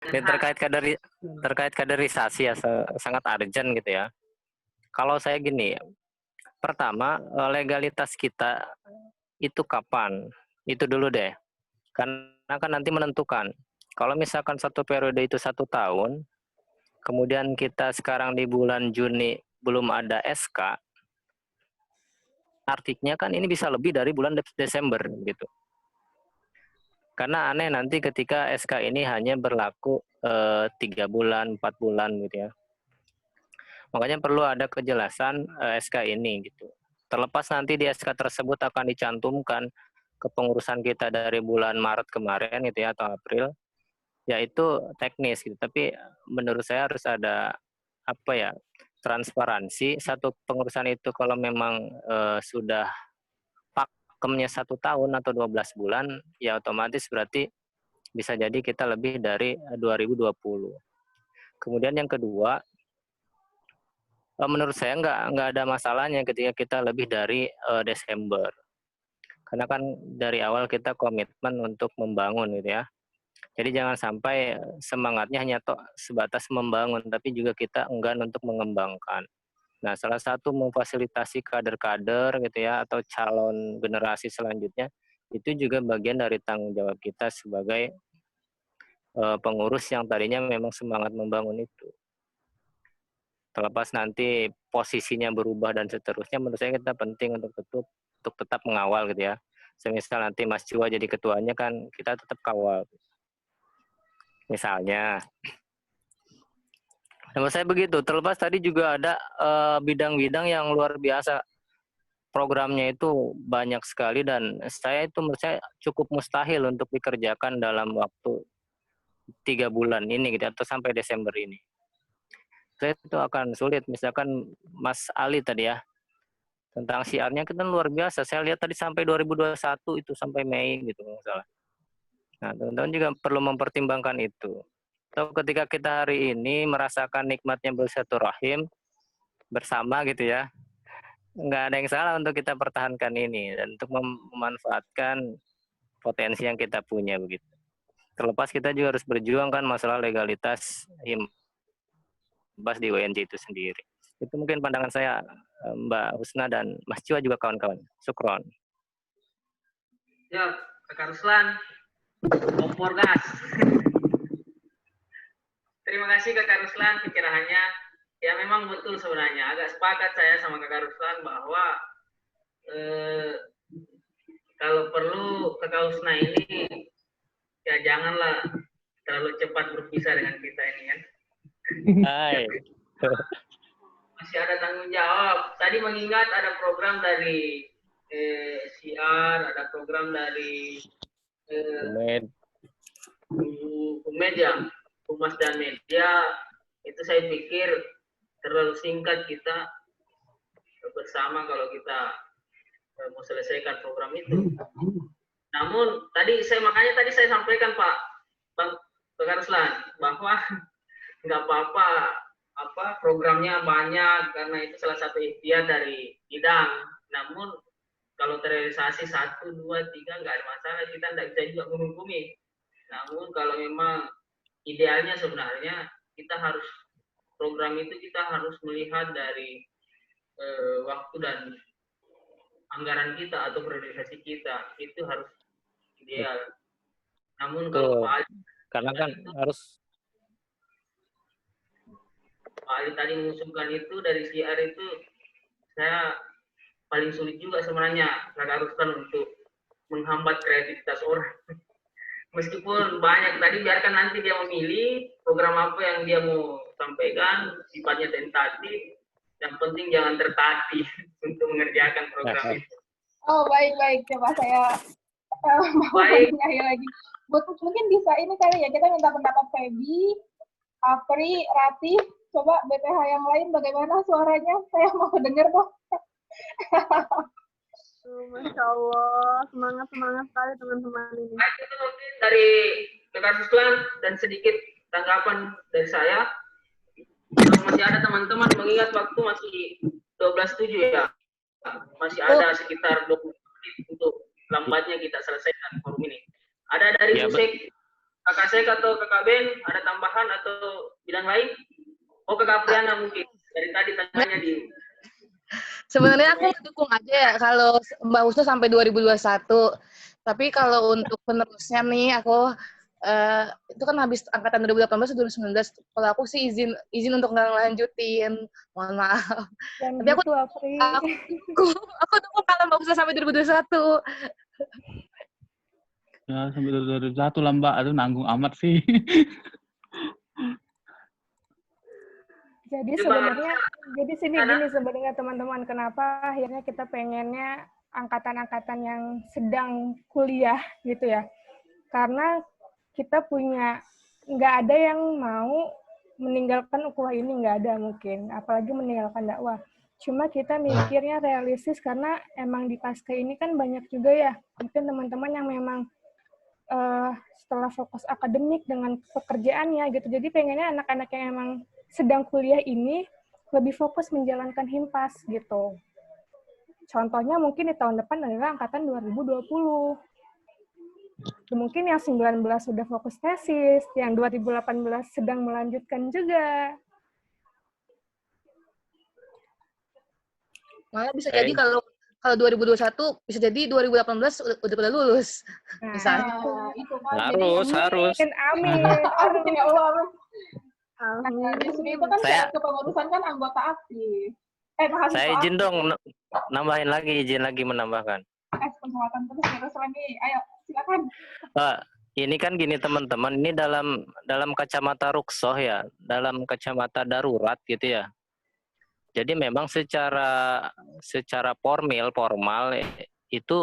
Ini terkait kaderisasi ya sangat urgent gitu ya. Kalau saya gini, pertama legalitas kita itu kapan? Itu dulu deh. Karena kan nanti menentukan. Kalau misalkan satu periode itu 1 tahun, kemudian kita sekarang di bulan Juni belum ada SK, artinya kan ini bisa lebih dari bulan Desember gitu. Karena aneh nanti ketika SK ini hanya berlaku 3 bulan, 4 bulan gitu ya. Makanya perlu ada kejelasan SK ini gitu. Terlepas nanti di SK tersebut akan dicantumkan kepengurusan kita dari bulan Maret kemarin gitu ya atau April, yaitu teknis gitu. Tapi menurut saya harus ada apa ya, transparansi. Satu pengurusan itu kalau memang sudah pakemnya 1 tahun atau 12 bulan, ya otomatis berarti bisa jadi kita lebih dari 2020. Kemudian yang kedua, menurut saya nggak ada masalahnya ketika kita lebih dari Desember. Karena kan dari awal kita komitmen untuk membangun gitu ya. Jadi jangan sampai semangatnya hanya sebatas membangun, tapi juga kita enggan untuk mengembangkan. Nah, salah satu memfasilitasi kader-kader gitu ya, atau calon generasi selanjutnya, itu juga bagian dari tanggung jawab kita sebagai pengurus yang tadinya memang semangat membangun itu. Terlepas nanti posisinya berubah dan seterusnya, menurut saya kita penting untuk tetap mengawal gitu ya. Semisal nanti Mas Jua jadi ketuanya kan kita tetap kawal. Misalnya. Menurut saya begitu. Terlepas tadi juga ada bidang-bidang yang luar biasa. Programnya itu banyak sekali dan saya itu menurut saya cukup mustahil untuk dikerjakan dalam waktu 3 bulan ini gitu atau sampai Desember ini. Saya itu akan sulit. Misalkan Mas Ali tadi ya, tentang siarnya kita luar biasa. Saya lihat tadi sampai 2021 itu sampai Mei gitu salah. Nah, teman-teman juga perlu mempertimbangkan itu. Atau ketika kita hari ini merasakan nikmatnya bersilaturahim bersama gitu ya, nggak ada yang salah untuk kita pertahankan ini dan untuk memanfaatkan potensi yang kita punya begitu. Terlepas kita juga harus berjuang kan masalah legalitas himbas di WNJ itu sendiri. Itu mungkin pandangan saya, Mbak Husna dan Mas Jua juga kawan-kawan. Sukron. Ya, Kak Ruslan, kompor gas. Terima kasih Kak Ruslan pencerahannya. Ya memang betul sebenarnya. Agak sepakat saya sama Kak Ruslan bahwa kalau perlu Kak Husna ini ya janganlah terlalu cepat berpisah dengan kita ini kan. Hai. Masih ada tanggung jawab. Tadi mengingat ada program dari siar, ada program dari Umed ya, Humas dan Media. Itu saya pikir terlalu singkat kita bersama kalau kita mau selesaikan program itu. Namun makanya tadi saya sampaikan Pak Ruslan bahwa nggak apa programnya banyak karena itu salah satu ikhtiar dari bidang. Namun kalau terrealisasi 1, 2, 3 nggak ada masalah, kita nggak bisa juga menghukumi. Namun kalau memang idealnya sebenarnya kita harus program itu kita harus melihat dari waktu dan anggaran kita atau priorisasi kita itu harus ideal. Namun kalau Pak Ali, karena kan harus Pak Ali tadi mengusulkan itu dari CR itu saya paling sulit juga sebenarnya Kak Ruslan untuk menghambat kreativitas orang. Meskipun banyak tadi biarkan nanti dia memilih program apa yang dia mau sampaikan, sifatnya tentatif. Yang penting jangan tertatih untuk mengerjakan program itu. Oh baik, coba saya mau nyanyi lagi. Mungkin bisa ini kali ya, kita minta pendapat Feby, Apri, Rati, coba BPH yang lain bagaimana suaranya? Saya mau dengar tuh. Masya Allah, semangat sekali teman-teman ini. Baik, itu mungkin dari Kak Ruslan dan sedikit tanggapan dari saya. Masih ada teman-teman mengingat waktu masih 12.7 ya. Masih ada sekitar 20 menit untuk lambatnya kita selesaikan forum ini. Ada dari Musik Kakak Sek atau Kakak Ben ada tambahan atau bidang lain? Oh, Kakak Priana mungkin. Dari tadi tanya di... Sebenarnya aku mendukung aja ya kalau Mbak Husnu sampai 2021. Tapi kalau untuk penerusnya nih, aku itu kan habis angkatan 2018 2019. Kalau aku sih izin untuk nggak lanjutin. Mohon maaf. Dan Tapi gitu, Apri. aku dukung kalau Mbak Husnu sampai 2021. Ya, sampai 2021 lah Mbak, aduh nanggung amat sih. Jadi sebenarnya, gini sebenarnya teman-teman, kenapa akhirnya kita pengennya angkatan-angkatan yang sedang kuliah gitu ya. Karena kita punya, nggak ada yang mau meninggalkan ukhuwah ini, nggak ada mungkin, apalagi meninggalkan dakwah. Cuma kita mikirnya realistis karena emang di pasca ini kan banyak juga ya, mungkin teman-teman yang memang setelah fokus akademik dengan pekerjaannya gitu. Jadi pengennya anak-anak yang emang sedang kuliah ini lebih fokus menjalankan himpas gitu. Contohnya mungkin di tahun depan adalah angkatan 2020. Mungkin yang 19 sudah fokus tesis, yang 2018 sedang melanjutkan juga. Malah bisa jadi kalau 2021 bisa jadi 2018 udah pada lulus. Nah, Misalnya. itu kan. Harus. Amin. Amin ya Allah. Amin. Nah, di sini itu kan Saya- kepengurusan kan anggota aktif. Mahasiswa Saya izin aktif. dong izin lagi menambahkan. Kesempatan terus lagi. Ayo, silakan. Ini kan gini teman-teman, ini dalam kacamata ruksoh ya, dalam kacamata darurat gitu ya. Jadi memang secara formal itu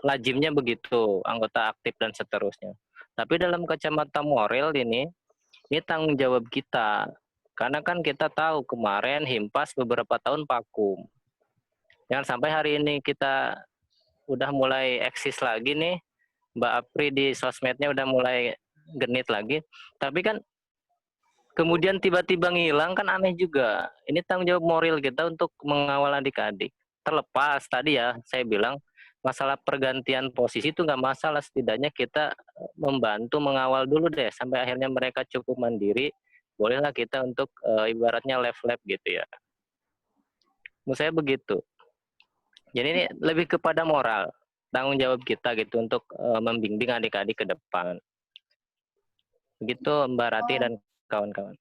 lazimnya begitu, anggota aktif dan seterusnya. Tapi dalam kacamata moral ini tanggung jawab kita. Karena kan kita tahu kemarin himpas beberapa tahun vakum. Jangan sampai hari ini kita udah mulai eksis lagi nih, Mbak Apri di sosmednya udah mulai genit lagi. Tapi kan kemudian tiba-tiba ngilang kan aneh juga. Ini tanggung jawab moral kita untuk mengawal adik-adik. Terlepas tadi ya saya bilang masalah pergantian posisi itu nggak masalah, setidaknya kita membantu mengawal dulu deh sampai akhirnya mereka cukup mandiri. Bolehlah kita untuk ibaratnya lab gitu ya. Menurut saya begitu. Jadi ini lebih kepada moral, tanggung jawab kita gitu untuk membimbing adik-adik ke depan. Begitu Mbak Rati dan kawan-kawan.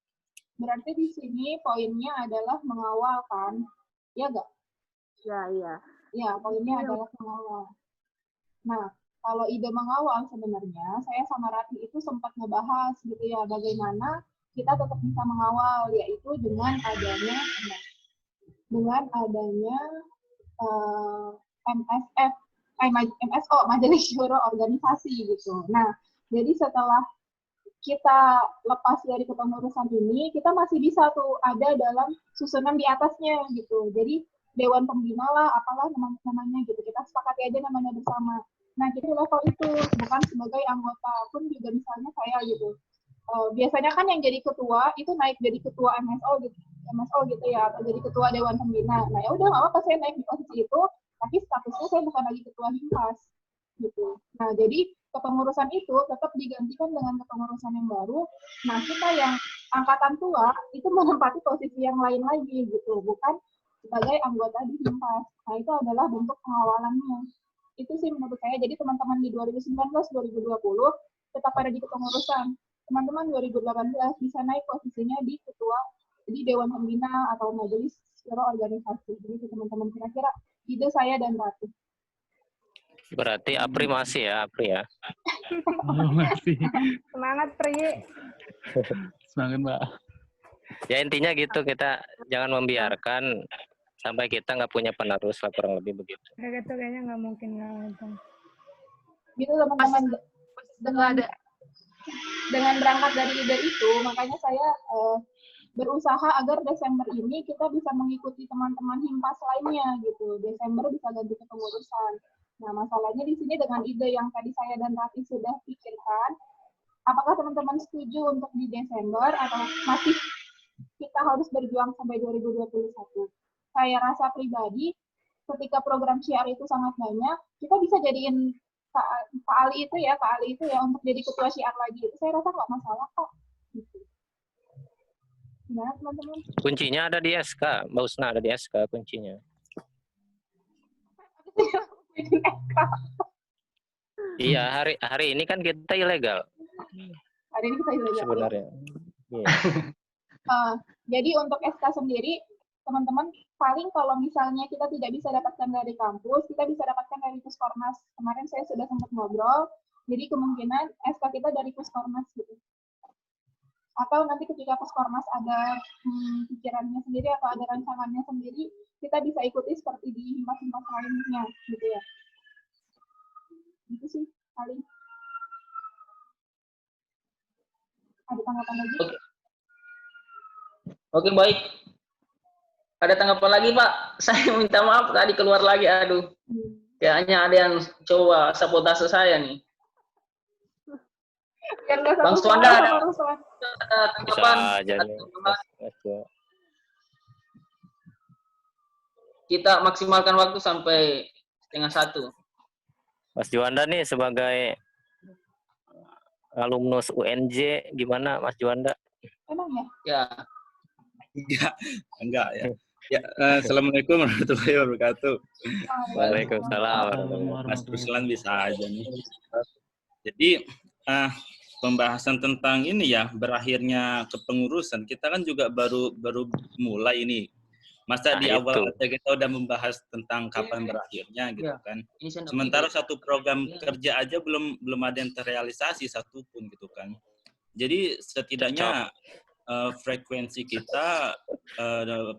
Berarti di sini poinnya adalah mengawal kan? Iya nggak? Iya. Ya, poinnya adalah mengawal. Nah, kalau ide mengawal sebenarnya, saya sama Rati itu sempat ngebahas gitu ya, bagaimana kita tetap bisa mengawal, yaitu dengan adanya MSF, MSO, Majelis Syuro Organisasi gitu. Nah, jadi setelah kita lepas dari kepengurusan ini, kita masih bisa tuh ada dalam susunan di atasnya gitu. Jadi Dewan Pembina lah, apalah namanya gitu. Kita sepakati aja namanya bersama. Nah, kita level itu, bukan sebagai anggota pun juga misalnya saya gitu. Biasanya kan yang jadi ketua itu naik jadi ketua MSO gitu ya, atau jadi ketua Dewan Pembina. Nah, ya udah nggak apa-apa saya naik di posisi itu, tapi statusnya saya bukan lagi ketua Himpas gitu. Nah, jadi kepengurusan itu tetap digantikan dengan kepengurusan yang baru. Nah, kita yang angkatan tua itu menempati posisi yang lain lagi gitu, bukan sebagai anggota di Himpas. Nah, itu adalah bentuk pengawalannya. Itu sih menurut saya. Jadi teman-teman di 2019-2020 tetap ada di kepengurusan. Teman-teman 2018 bisa naik posisinya di ketua, di Dewan Pembina atau Majelis Syuro Organisasi. Jadi teman-teman kira-kira ide saya dan Rati. Berarti Apri masih ya, Apri ya. Masih. Semangat, Pri. Semangat Mbak. Ya intinya gitu, kita jangan membiarkan sampai kita nggak punya penerus lah, kurang lebih begitu. Kayak gitu kayaknya nggak mungkin nggak ada. Gitu teman-teman. Dengan berangkat dari ide itu, makanya saya berusaha agar Desember ini kita bisa mengikuti teman-teman Himpas lainnya gitu. Desember bisa ganti kepengurusan. Nah, masalahnya di sini dengan ide yang tadi saya dan Rati sudah pikirkan, apakah teman-teman setuju untuk di Desember atau masih kita harus berjuang sampai 2021? Saya rasa pribadi, ketika program syiar itu sangat banyak, kita bisa jadiin Pak Ali itu ya untuk jadi ketua syiar lagi itu saya rasa nggak masalah kok. Gitu. Gimana teman-teman? Kuncinya ada di SK, Mbak Usna ada di SK kuncinya. Iya, hari ini kan kita ilegal Hari ini kita ilegal. sebenarnya. Iya. Jadi untuk SK sendiri, teman-teman, paling kalau misalnya kita tidak bisa dapatkan dari kampus, kita bisa dapatkan dari Puskormas. Kemarin saya sudah sempat ngobrol, jadi kemungkinan SK kita dari Puskormas gitu. Atau nanti ketika Puskormas ada pikirannya sendiri atau ada rancangannya sendiri, kita bisa ikuti seperti di himas-himas lainnya gitu ya. Itu sih paling. Ada tanggapan lagi? Oke, baik. Ada tanggapan lagi, Pak? Saya minta maaf tadi keluar lagi, aduh. Kayaknya ada yang coba sabotase saya nih. Bang Suwanda ada tanggapan? Bisa aja nih. Kita maksimalkan waktu sampai 12:30. Mas Juanda nih sebagai alumnus UNJ, gimana Mas Juanda? Emang ya? Ya. Enggak ya. Ya, assalamualaikum warahmatullahi wabarakatuh. Waalaikumsalam. Mas Ruslan bisa aja nih. Jadi pembahasan tentang ini ya, berakhirnya kepengurusan, kita kan juga baru mulai ini. Masa di awal aja kita udah membahas tentang kapan berakhirnya gitu kan. Sementara satu program kerja aja belum ada yang terrealisasi satupun gitu kan. Jadi setidaknya frekuensi kita,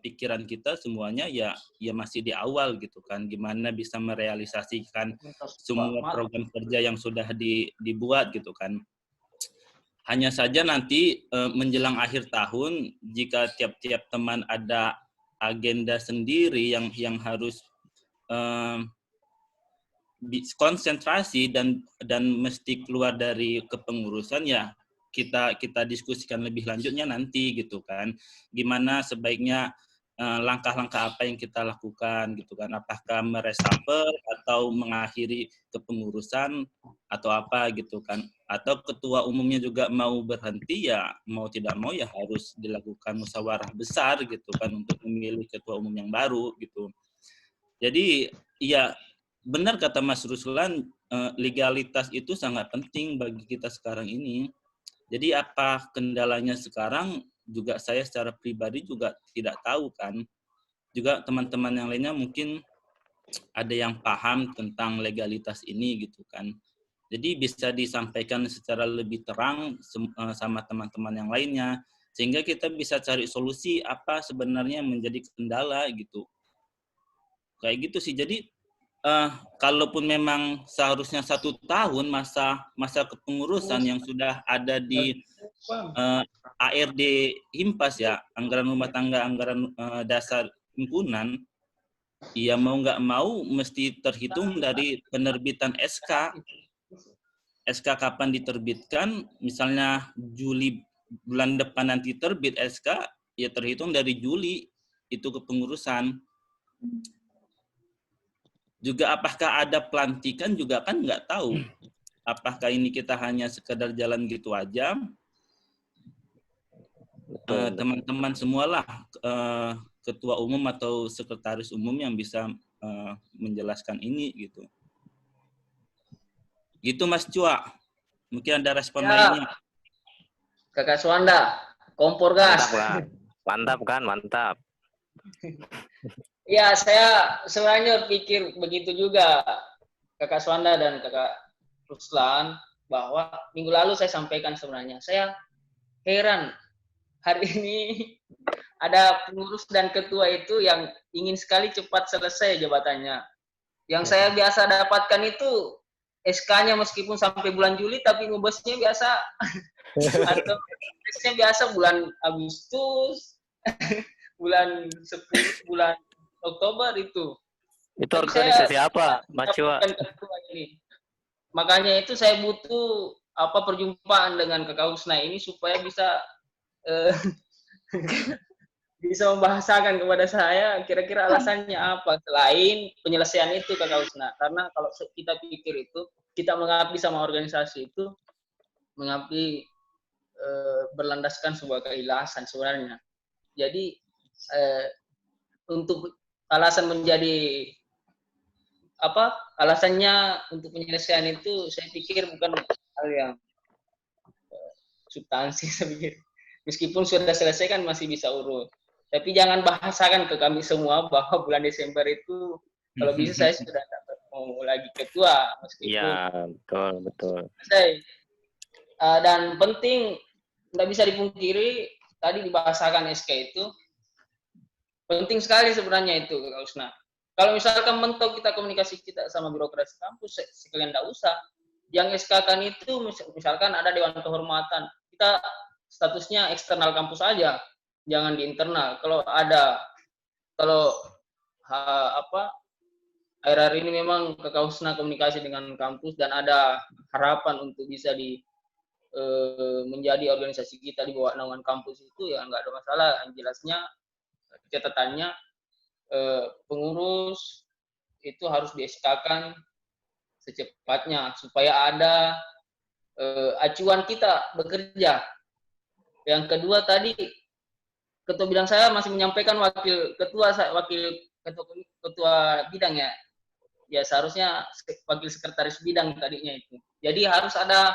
pikiran kita semuanya ya masih di awal gitu kan. Gimana bisa merealisasikan semua program kerja yang sudah dibuat gitu kan. Hanya saja nanti menjelang akhir tahun, jika tiap-tiap teman ada agenda sendiri yang harus konsentrasi dan mesti keluar dari kepengurusan, ya kita diskusikan lebih lanjutnya nanti gitu kan. Gimana sebaiknya langkah-langkah apa yang kita lakukan gitu kan. Apakah meresapel atau mengakhiri kepengurusan atau apa gitu kan. Atau ketua umumnya juga mau berhenti, ya mau tidak mau ya harus dilakukan musyawarah besar gitu kan untuk memilih ketua umum yang baru gitu. Jadi ya benar kata Mas Ruslan, legalitas itu sangat penting bagi kita sekarang ini. Jadi apa kendalanya sekarang juga saya secara pribadi juga tidak tahu kan. Juga teman-teman yang lainnya mungkin ada yang paham tentang legalitas ini gitu kan. Jadi bisa disampaikan secara lebih terang sama teman-teman yang lainnya, sehingga kita bisa cari solusi apa sebenarnya yang menjadi kendala gitu. Kayak gitu sih. Jadi kalaupun memang seharusnya 1 tahun masa kepengurusan yang sudah ada di ARD Himpas ya, anggaran rumah tangga, anggaran dasar himpunan, ya mau nggak mau mesti terhitung dari penerbitan SK. SK kapan diterbitkan, misalnya Juli bulan depan nanti terbit SK, ya terhitung dari Juli itu kepengurusan. Juga apakah ada pelantikan juga kan nggak tahu. Apakah ini kita hanya sekedar jalan gitu aja? Teman-teman semualah ketua umum atau sekretaris umum yang bisa menjelaskan ini gitu. Gitu Mas Cua. Mungkin ada respon lainnya. Kakak Suwanda, kompor gas. Mantap kan, mantap. Ya, saya sebenarnya pikir begitu juga Kakak Suwanda dan Kakak Ruslan, bahwa minggu lalu saya sampaikan sebenarnya. Saya heran hari ini ada pengurus dan ketua itu yang ingin sekali cepat selesai jabatannya. Yang saya biasa dapatkan itu SK-nya meskipun sampai bulan Juli, tapi ngebosnya biasa atau biasanya biasa bulan Agustus, bulan 10, bulan Oktober itu. Itu organisasi apa, Mas Cua? Makanya itu saya butuh perjumpaan dengan Kakak Husna ini supaya bisa bisa membahasakan kepada saya kira-kira alasannya apa selain penyelesaian itu Kak Kausna. Karena kalau kita pikir itu, kita mengabdi sama organisasi itu mengabdi berlandaskan sebuah keikhlasan sebenarnya. Jadi untuk alasan menjadi alasannya untuk penyelesaian itu saya pikir bukan hal yang substansi saya pikir. Meskipun sudah selesai kan masih bisa urut. Tapi jangan bahasakan ke kami semua bahwa bulan Desember itu kalau bisa saya sudah dapat mau lagi ketua meskipun. Iya, betul. Dan penting tidak bisa dipungkiri tadi dibahasakan SK itu penting sekali sebenarnya itu Kak Usna. Kalau misalkan mentok kita komunikasi kita sama birokrasi kampus sekalian tidak usah. Yang SK kan itu misalkan ada dewan kehormatan kita statusnya eksternal kampus aja. Jangan di internal. Kalau akhir-akhir ini memang Kak Usna komunikasi dengan kampus dan ada harapan untuk bisa menjadi organisasi kita di bawah naungan kampus itu ya nggak ada masalah. Yang jelasnya catatannya pengurus itu harus di-SK-kan secepatnya supaya ada acuan kita bekerja. Yang kedua tadi ketua bidang saya masih menyampaikan wakil ketua bidang ya. Ya seharusnya wakil sekretaris bidang tadinya itu. Jadi harus ada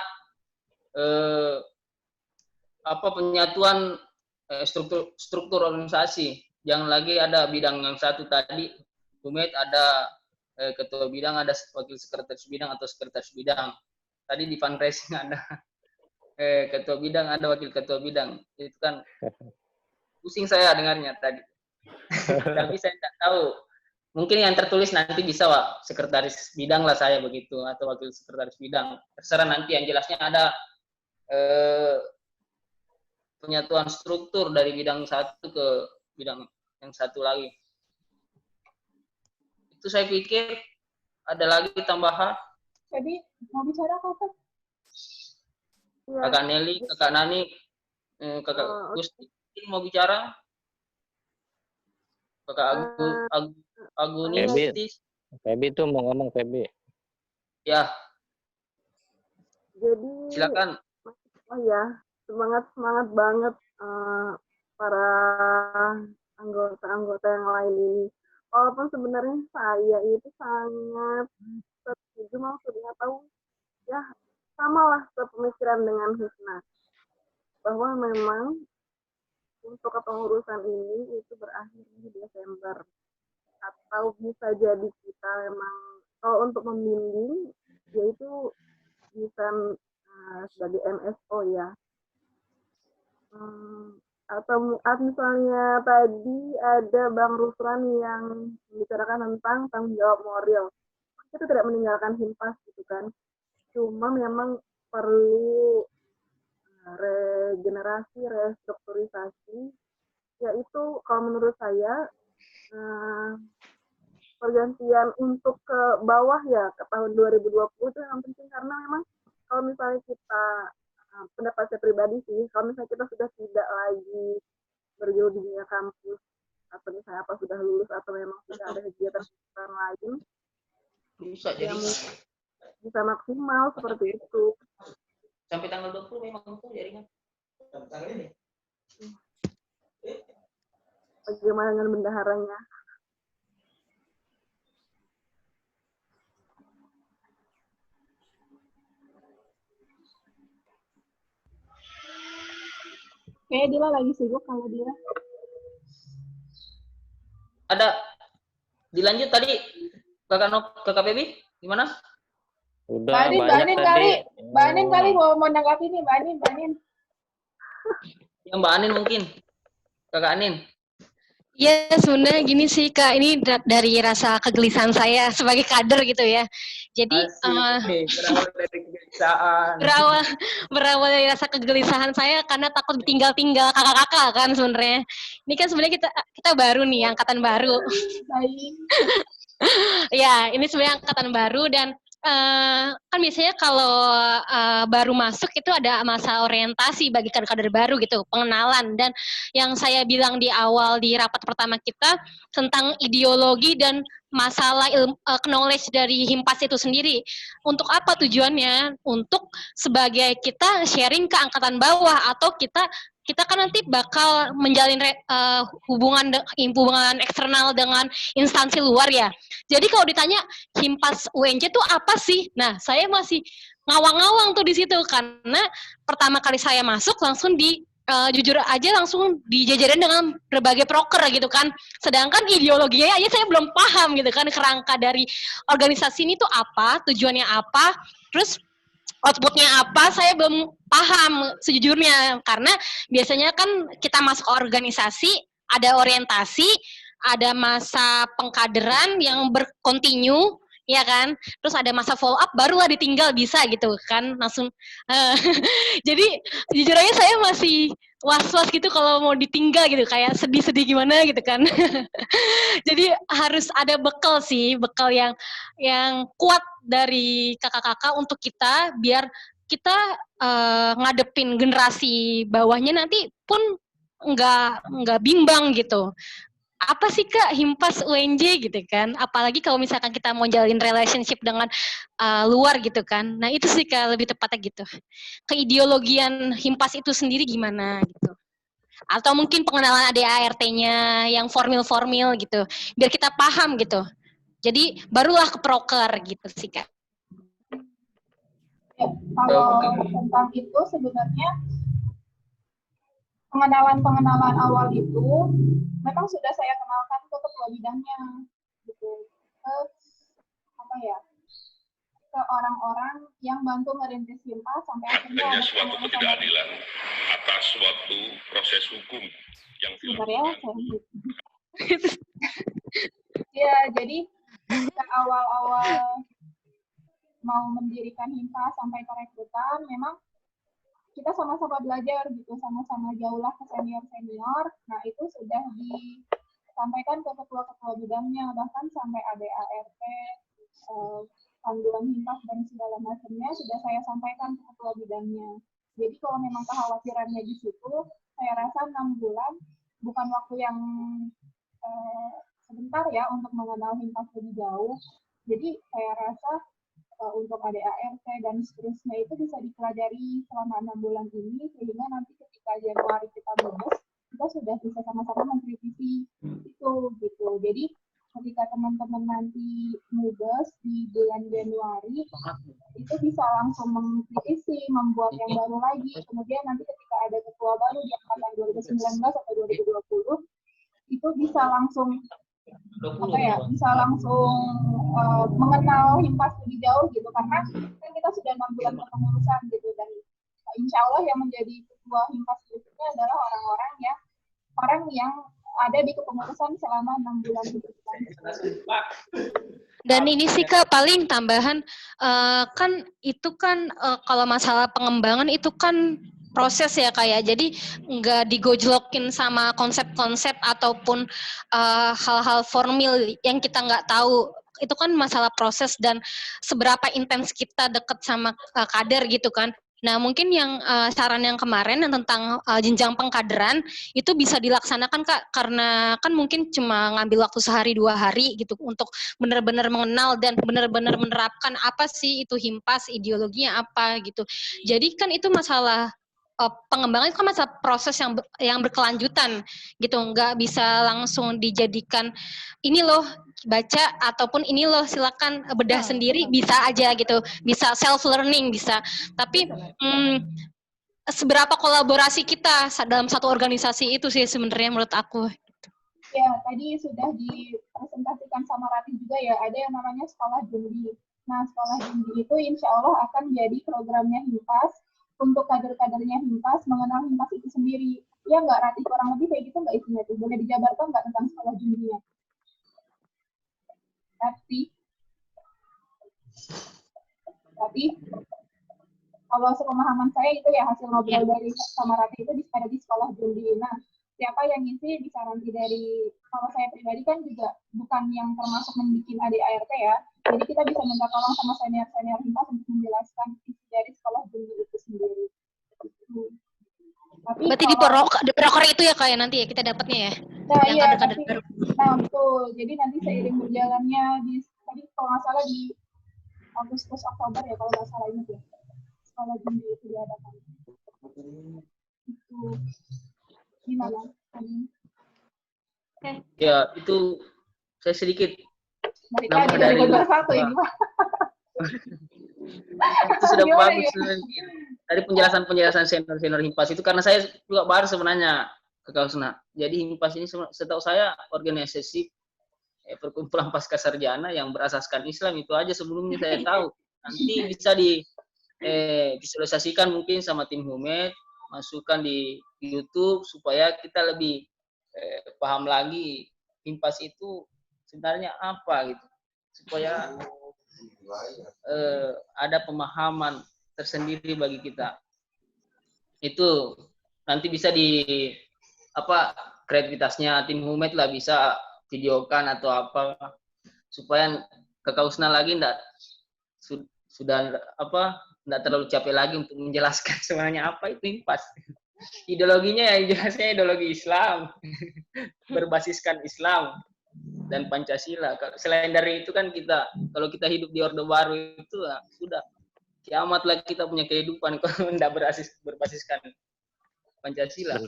penyatuan struktur organisasi. Jangan lagi ada bidang yang satu tadi, Bumet ada ketua bidang, ada wakil sekretaris bidang atau sekretaris bidang. Tadi di fundraising ada ketua bidang, ada wakil ketua bidang. Itu kan pusing saya dengarnya tadi. Tapi saya tidak tahu. Mungkin yang tertulis nanti bisa Pak, sekretaris bidang lah saya begitu atau wakil sekretaris bidang. Terserah nanti yang jelasnya ada penyatuan struktur dari bidang satu ke bidang yang satu lagi. Itu saya pikir ada lagi tambahan. Jadi mau bicara apa? Kakak Nelly, Kakak Nani, Kakak Gusti mau bicara? Kakak Agunistis. Febi tuh mau ngomong Febi. Ya. Jadi silakan. Oh ya, semangat banget para anggota-anggota yang lain ini. Walaupun sebenarnya saya itu sangat setuju maksudnya tahu ya samalah sepemikiran dengan Husna bahwa memang untuk kepengurusan ini itu berakhir di Desember atau bisa jadi kita memang kalau untuk membimbing yaitu bisa sebagai MSO ya atau misalnya tadi ada Bang Ruslan yang membicarakan tentang tanggung jawab moral itu tidak meninggalkan Himpas gitu kan cuma memang perlu regenerasi, restrukturisasi, yaitu kalau menurut saya pergantian untuk ke bawah ya ke tahun 2020 itu yang penting karena memang kalau misalnya kita pendapat saya pribadi sih, kalau misalnya kita sudah tidak lagi bergelut di dunia kampus atau misalnya apa sudah lulus atau memang sudah ada kegiatan lain, bisa maksimal seperti itu. Sampai tanggal 20 memang itu jaringan. Sampai tanggal ini. Bagaimana dengan bendaharanya? Kayaknya Dila lagi sibuk kalau dia. Ada dilanjut tadi Kakak Baby gimana? Udah Mbak Anin kali mau menanggapi nih, Mbak Anin. Ya Mbak Anin mungkin. Kakak Anin. Ya sebenarnya gini sih Kak, ini dari rasa kegelisahan saya sebagai kader gitu ya. Jadi berawal dari rasa kegelisahan saya karena takut ditinggal-tinggal kakak-kakak kan sebenarnya. Ini kan sebenarnya kita baru nih, angkatan baru. Ya, ini sebenarnya angkatan baru dan kan biasanya kalau baru masuk itu ada masa orientasi bagi kader-kader baru gitu, pengenalan. Dan yang saya bilang di awal di rapat pertama kita tentang ideologi dan masalah knowledge dari Himpas itu sendiri. Untuk apa tujuannya? Untuk sebagai kita sharing ke angkatan bawah, atau kita kan nanti bakal menjalin hubungan eksternal dengan instansi luar ya. Jadi kalau ditanya Himpas UNJ itu apa sih? Nah, saya masih ngawang-ngawang tuh di situ karena pertama kali saya masuk langsung jujur aja langsung dijajarin dengan berbagai proker gitu kan. Sedangkan ideologinya aja saya belum paham gitu kan, kerangka dari organisasi ini tuh apa, tujuannya apa, terus outputnya apa, saya belum paham sejujurnya. Karena biasanya kan kita masuk organisasi, ada orientasi, ada masa pengkaderan yang berkontinu, ya kan? Terus ada masa follow up, barulah ditinggal bisa gitu kan, langsung. Jadi jujur aja saya masih was-was gitu kalau mau ditinggal gitu, kayak sedih-sedih gimana gitu kan. Jadi harus ada bekal sih, bekal yang kuat dari kakak-kakak untuk kita, biar kita ngadepin generasi bawahnya nanti pun nggak bimbang gitu. Apa sih Kak Himpas UNJ gitu kan? Apalagi kalau misalkan kita mau jalin relationship dengan luar gitu kan. Nah itu sih Kak lebih tepatnya gitu. Keideologian Himpas itu sendiri gimana gitu. Atau mungkin pengenalan ADART-nya yang formil-formil gitu. Biar kita paham gitu. Jadi barulah ke proker gitu sih Kak. Ya, kalau tentang itu sebenarnya pengenalan awal itu memang sudah saya kenalkan ke ketua bidangnya gitu, ke ke orang-orang yang bantu merintis Himpas sampai akhirnya ada suatu ketidakadilan atas suatu proses hukum yang ya, jadi ketika awal-awal mau mendirikan Himpas sampai ke rekrutan, memang kita sama-sama belajar gitu, sama-sama jauhlah ke senior-senior. Nah, itu sudah disampaikan ke ketua-ketua bidangnya, bahkan sampai ADART, panduan Himpas dan segala macamnya sudah saya sampaikan ke ketua bidangnya. Jadi kalau memang kekhawatirannya di situ, saya rasa 6 bulan bukan waktu yang sebentar ya untuk mengenal Himpas lebih jauh. Jadi saya rasa untuk ADART dan seterusnya itu bisa dipelajari selama 6 bulan ini, sehingga nanti ketika Januari kita lulus, kita sudah bisa sama-sama mengkritisi itu gitu. Jadi ketika teman-teman nanti lulus di bulan Januari, itu bisa langsung mengkritisi, membuat yang baru lagi. Kemudian nanti ketika ada ketua baru di angkatan 2019 atau 2020, itu bisa langsung bisa langsung mengenal Himpas lebih jauh gitu, karena kan kita sudah 6 bulan kepengurusan gitu, dan insya Allah yang menjadi ketua Himpas berikutnya adalah orang yang ada di kepengurusan selama 6 bulan itu. Dan ini sih Kak paling tambahan kan itu kan kalau masalah pengembangan itu kan proses ya kayak, jadi nggak digojlokin sama konsep-konsep ataupun hal-hal formil yang kita nggak tahu. Itu kan masalah proses dan seberapa intens kita deket sama kader gitu kan. Nah mungkin yang saran yang kemarin yang tentang jenjang pengkaderan itu bisa dilaksanakan Kak, karena kan mungkin cuma ngambil waktu sehari 2 hari gitu untuk benar-benar mengenal dan benar-benar menerapkan apa sih itu Himpas, ideologinya apa gitu. Jadi kan itu masalah pengembangan itu kan masa proses yang berkelanjutan gitu, nggak bisa langsung dijadikan ini loh baca ataupun ini loh silakan bedah sendiri, bisa aja gitu, bisa self learning bisa, tapi seberapa kolaborasi kita dalam satu organisasi itu sih sebenarnya menurut aku. Ya, tadi sudah dipresentasikan sama Ratih juga ya, ada yang namanya Sekolah Jundi. Nah, Sekolah Jundi itu insya Allah akan jadi programnya Himpas, untuk kader-kadernya Himpas, mengenal Himpas itu sendiri. Ya nggak, Ratih, kurang lebih kayak gitu nggak isinya tuh? Boleh dijabarkan nggak tentang Sekolah Jundinya? Ratih? Kalau sepemahaman saya itu ya hasil ngobrol dari sama Ratih itu ada di Sekolah Jundi. Nah, siapa yang ngisi bisa nanti dari, kalau saya pribadi kan juga bukan yang termasuk membuat ADART ya, jadi kita bisa minta tolong sama senior-senior Himpas untuk menjelaskan isi dari sekolah Jumbi itu sendiri. Tapi berarti di proker itu ya kayak nanti ya kita dapatnya ya. Nah yang iya, kader-kader baru. Nah betul, jadi nanti seiring berjalannya tadi kalau nggak salah di Agustus Oktober ya kalau nggak salah ini ya, sekolah Jumbi itu diadakan. Itu gimana? Ya, itu saya sedikit Balik lagi dari satu ini, Pak. Itu sudah bagus dari penjelasan senior Himpas itu, karena saya juga baru sebenarnya ke Kausna. Jadi Himpas ini setahu saya organisasi perkumpulan pasca sarjana yang berasaskan Islam, itu aja sebelumnya saya tahu. Nanti bisa visualisasikan mungkin sama tim Humet, masukkan di YouTube supaya kita lebih paham lagi Himpas itu sebenarnya apa gitu, supaya ada pemahaman tersendiri bagi kita. Itu nanti bisa di kreativitasnya tim Humet lah, bisa videokan atau apa supaya Kakak Husna lagi enggak terlalu capek lagi untuk menjelaskan sebenarnya apa itu Himpas. Ideologinya yang jelasnya ideologi Islam, berbasiskan Islam dan Pancasila. Selain dari itu kan kita, kalau kita hidup di Orde Baru itu sudah kiamatlah kita punya kehidupan kalau tidak berbasiskan Pancasila.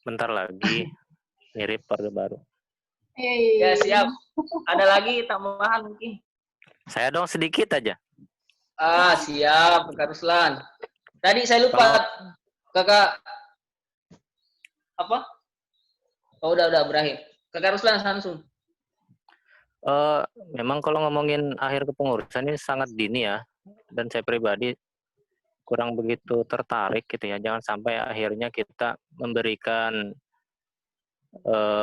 Bentar lagi mirip Orde Baru. Ya siap. Ada lagi tambahan mungkin? Saya dong sedikit aja. Siap, Kak Ruslan. Tadi saya lupa Kakak apa? Oh, udah berakhir. Kakak Ruslan langsung. Memang kalau ngomongin akhir kepengurusan ini sangat dini ya, dan saya pribadi kurang begitu tertarik gitu ya. Jangan sampai akhirnya kita memberikan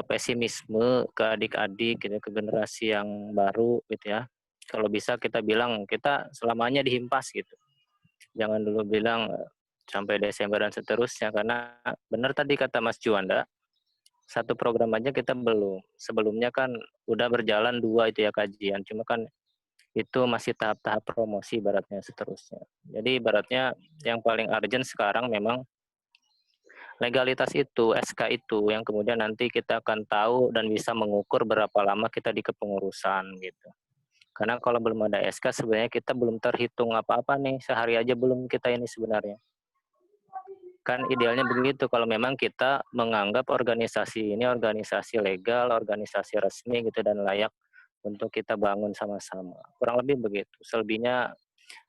pesimisme ke adik-adik gitu, ke generasi yang baru gitu ya. Kalau bisa kita bilang kita selamanya di Himpas gitu. Jangan dulu bilang sampai Desember dan seterusnya, karena benar tadi kata Mas Juanda, satu program aja kita belum. Sebelumnya kan udah berjalan 2 itu ya kajian, cuma kan itu masih tahap-tahap promosi ibaratnya seterusnya. Jadi ibaratnya yang paling urgent sekarang memang legalitas itu, SK itu, yang kemudian nanti kita akan tahu dan bisa mengukur berapa lama kita di kepengurusan gitu. Karena kalau belum ada SK sebenarnya kita belum terhitung apa-apa nih, sehari aja belum kita ini sebenarnya. Kan idealnya begitu kalau memang kita menganggap organisasi ini organisasi legal, organisasi resmi gitu dan layak untuk kita bangun sama-sama. Kurang lebih begitu. Selebihnya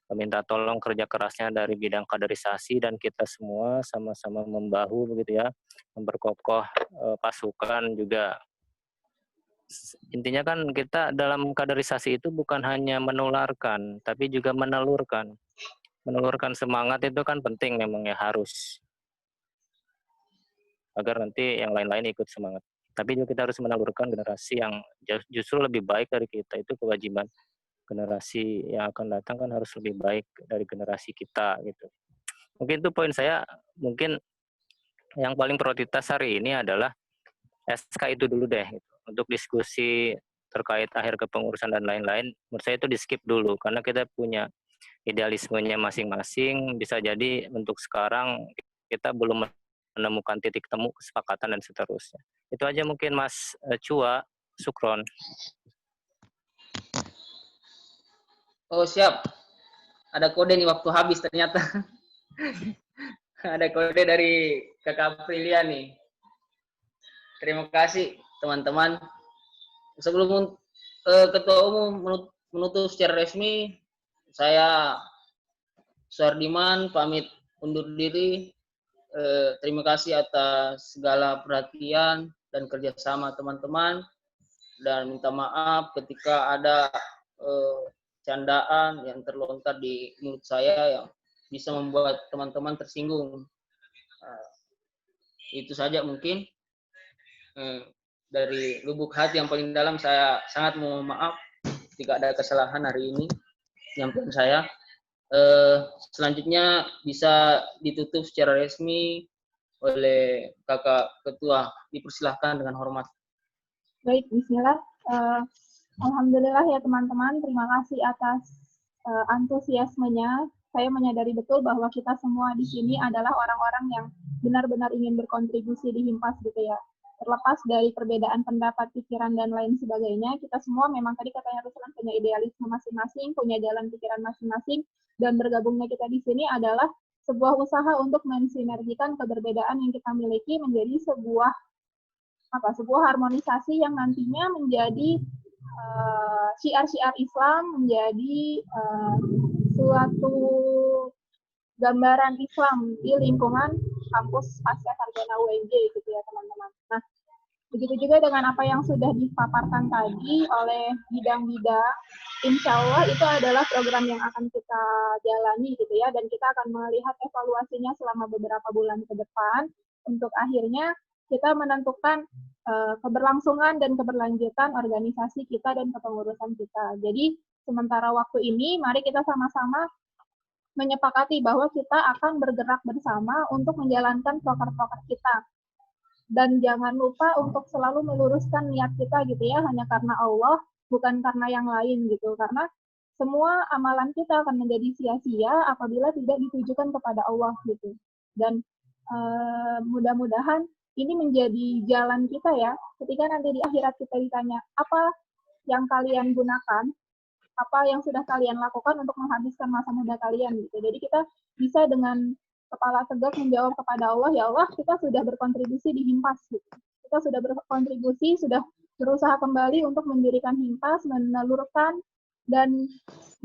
meminta tolong kerja kerasnya dari bidang kaderisasi dan kita semua sama-sama membahu begitu ya, memperkokoh pasukan juga. Intinya kan kita dalam kaderisasi itu bukan hanya menularkan, tapi juga menelurkan. Menelurkan semangat itu kan penting memang ya, harus. Agar nanti yang lain-lain ikut semangat. Tapi juga kita harus menelurkan generasi yang justru lebih baik dari kita. Itu kewajiban generasi yang akan datang kan harus lebih baik dari generasi kita gitu. Mungkin itu poin saya. Mungkin yang paling prioritas hari ini adalah SK itu dulu deh gitu. Untuk diskusi terkait akhir kepengurusan dan lain-lain, menurut saya itu di skip dulu karena kita punya idealismenya masing-masing. Bisa jadi untuk sekarang kita belum menemukan titik temu, kesepakatan dan seterusnya. Itu aja mungkin Mas Chua, Sukron. Oh siap. Ada kode nih waktu habis ternyata. Ada kode dari Kakak Aprilia nih. Terima kasih teman-teman. Sebelum Ketua Umum menutup secara resmi, saya Suardiman pamit undur diri. Terima kasih atas segala perhatian dan kerjasama teman-teman, dan minta maaf ketika ada candaan yang terlontar di mulut saya yang bisa membuat teman-teman tersinggung. Itu saja mungkin. Dari lubuk hati yang paling dalam saya sangat mohon maaf jika ada kesalahan hari ini penyampaian saya. Selanjutnya bisa ditutup secara resmi oleh Kakak Ketua. Dipersilahkan dengan hormat. Baik, bismillah. Alhamdulillah ya teman-teman, terima kasih atas antusiasmenya. Saya menyadari betul bahwa kita semua di sini adalah orang-orang yang benar-benar ingin berkontribusi di Himpas gitu ya. Terlepas dari perbedaan pendapat, pikiran, dan lain sebagainya, kita semua memang tadi katanya Ruslan punya idealisme masing-masing, punya jalan pikiran masing-masing, dan bergabungnya kita di sini adalah sebuah usaha untuk mensinergikan keberbedaan yang kita miliki menjadi sebuah harmonisasi yang nantinya menjadi syiar-syiar Islam, menjadi suatu gambaran Islam di lingkungan kampus Pasca Sarjana UNJ gitu ya teman-teman. Nah, begitu juga dengan apa yang sudah dipaparkan tadi oleh bidang-bidang, insya Allah itu adalah program yang akan kita jalani gitu ya, dan kita akan melihat evaluasinya selama beberapa bulan ke depan untuk akhirnya kita menentukan keberlangsungan dan keberlanjutan organisasi kita dan kepengurusan kita. Jadi sementara waktu ini, mari kita sama-sama menyepakati bahwa kita akan bergerak bersama untuk menjalankan proker-proker kita. Dan jangan lupa untuk selalu meluruskan niat kita gitu ya, hanya karena Allah, bukan karena yang lain gitu. Karena semua amalan kita akan menjadi sia-sia apabila tidak ditujukan kepada Allah gitu. Dan mudah-mudahan ini menjadi jalan kita ya, ketika nanti di akhirat kita ditanya, apa yang kalian gunakan, apa yang sudah kalian lakukan untuk menghabiskan masa muda kalian gitu. Jadi kita bisa dengan kepala tegak menjawab kepada Allah, ya Allah, kita sudah berkontribusi di Himpas gitu. Kita sudah berkontribusi, sudah berusaha kembali untuk mendirikan Himpas, menelurkan dan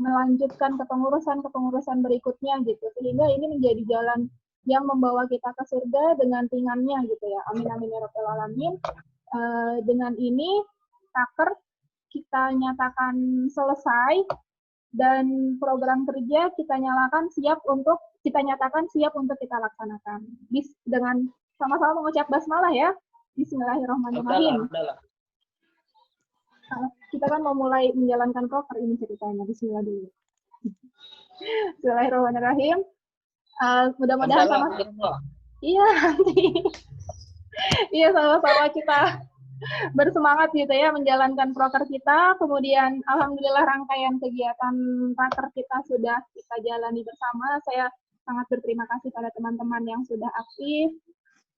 melanjutkan kepengurusan berikutnya gitu. Sehingga ini menjadi jalan yang membawa kita ke surga dengan ringannya gitu ya. Amin amin ya rabbal alamin. Dengan ini taker kita nyatakan selesai dan program kerja kita nyatakan siap untuk kita laksanakan. Dengan sama-sama mengucap basmalah ya. Bismillahirrahmanirrahim. Kita kan mau mulai menjalankan proker ini ceritanya. Bismillah dulu. Bismillahirrahmanirrahim. Mudah-mudahan iya nanti iya sama-sama kita bersemangat gitu ya menjalankan proker kita. Kemudian alhamdulillah rangkaian kegiatan proker kita sudah kita jalani bersama. Saya sangat berterima kasih pada teman-teman yang sudah aktif,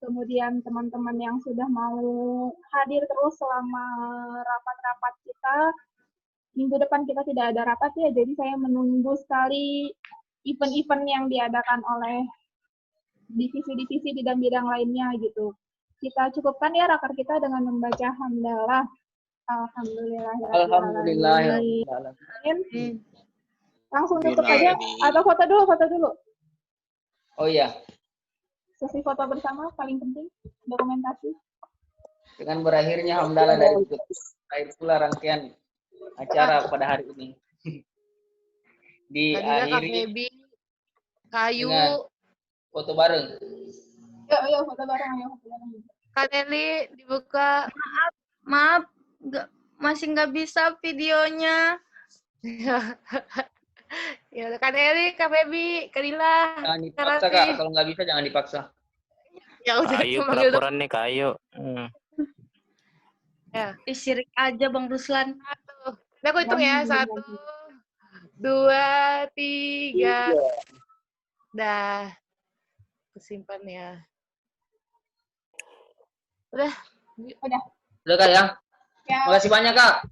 kemudian teman-teman yang sudah mau hadir terus selama rapat-rapat kita. Minggu depan kita tidak ada rapat ya, jadi saya menunggu sekali event-event yang diadakan oleh divisi-divisi bidang-bidang lainnya gitu. Kita cukupkan ya raker kita dengan membaca hamdalah. Alhamdulillah. Langsung tutup aja atau foto dulu. Oh iya. Sesi foto bersama paling penting, dokumentasi. Dengan berakhirnya hamdalah dari akhir pula rangkaian acara pada hari ini. Diakhiri Kayu foto bareng. Ayo foto bareng. Kak Nelly dibuka. Maaf, masih nggak bisa videonya. Ya udah Kak Nelly, Kak Febi, Kak Lila. Jangan dipaksa Kak, kalau nggak bisa jangan dipaksa. Ya udah. Kayu pura-pura nih kayu. Ya. Sirik aja Bang Ruslan. Nah, aku hitung ya. 1, 2, 3. Dah. Kesimpan ya. Udah. Udah Kak ya? Makasih banyak Kak.